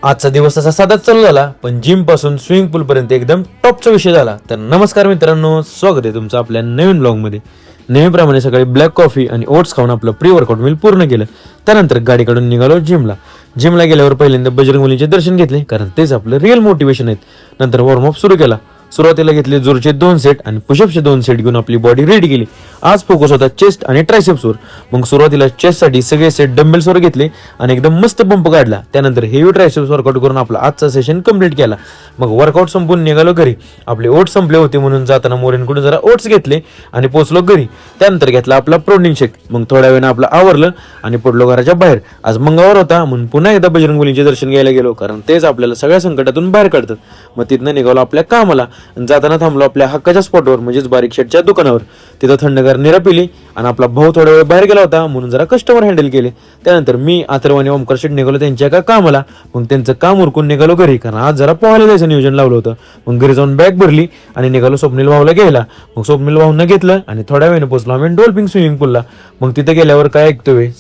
आजचा दिवस असा साधाच चालू झाला, पण जिम पासून स्विमिंग पूल पर्यंत एकदम टॉपचा विषय झाला. तर नमस्कार मित्रांनो, स्वागत आहे तुमचं आपल्या नवीन ब्लॉगमध्ये. नेहमीप्रमाणे सकाळी ब्लॅक कॉफी आणि ओट्स खाऊन आपलं प्री वर्कआउट मील पूर्ण केलं. त्यानंतर गाडी काढून निघालो जिमला गेल्यावर पहिल्यांदा बजरंगबलीचे दर्शन घेतले, कारण तेच आपलं रिअल मोटिवेशन आहेत. नंतर वॉर्मअप सुरू केला. सुरुवातीला घेतले जोरचे 2 सेट आणि पुशअपचे 2 सेट घेऊन आपली बॉडी रेडी केली. आज फोकस होता चेस्ट आणि ट्रायसेप्सवर. मग सुरुवातीला चेस्टसाठी सगळे सेट डंबेल्सवर घेतले आणि एकदम मस्त पंप काढला. त्यानंतर हेवी ट्रायसेप्स वर्कआउट करून आपला आजचा सेशन कंप्लीट केला. मग वर्कआउट संपून निघालो घरी. आपले ओट्स संपले होते म्हणून जाताना मोरेंकडून जरा ओट्स घेतले आणि पोचलो घरी. त्यानंतर घेतला आपला प्रोटीन शेक. मग थोड्या वेळानं आपलं आवरलं आणि पडलो घराच्या बाहेर. आज मंगळवार होता म्हणून पुन्हा एकदा बजरंगबलीचे दर्शन घ्यायला गेलो, कारण तेच आपल्याला सगळ्या संकटातून बाहेर काढतात. मग तिथनं निघालो आपल्या कामाला. जाताना थांबलो आपल्या हक्काच्या स्पॉटवर, म्हणजेच बारीक शेटच्या दुकानावर. तिथं थंडगार निरा पिली आणि आपला भाऊ थोडा वेळ बाहेर गेला होता म्हणून जरा कस्टमर हँडल केले. त्यानंतर मी अथर्व आणि ओमकार शेट निघालो त्यांच्या एका कामाला. मग त्यांचं काम उरकून निघालो घरी, कारण आज जरा पोहायला जायचं नियोजन लावलं होतं. मग घरी जाऊन बॅग भरली आणि निघालो स्वप्नील भाऊला घ्यायला. मग स्वप्नील भाऊंना घेतलं आणि थोड्या वेळाने पोहोचलो आम्ही डॉल्फिन स्विमिंग पूलला. मग तिथे गेल्यावर काय ऐकतोय,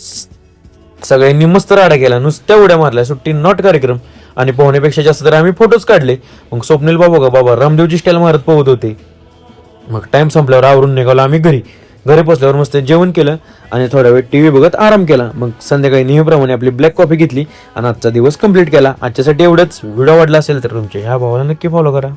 सगळ्यांनी मस्त राडा केला, नुसत्या उड्या मारल्या, सुट्टी नॉट कार्यक्रम. आणि पोहण्यापेक्षा जास्त तर आम्ही फोटोज काढले. मग स्वप्नील बाबा रामदेवची स्टाईल मारत पोहत होते. मग टाइम संपल्यावर आवरून निघालो आम्ही घरी पोचल्यावर मस्त जेवण केलं आणि थोडा वेळ टीव्ही बघत आराम केला. मग संध्याकाळी नेहमीप्रमाणे आपली ब्लॅक कॉफी घेतली आणि आजचा दिवस कंप्लीट केला. आजच्यासाठी एवढंच. व्हिडिओ आवडला असेल तर तुमच्या ह्या भावाला नक्की फॉलो करा.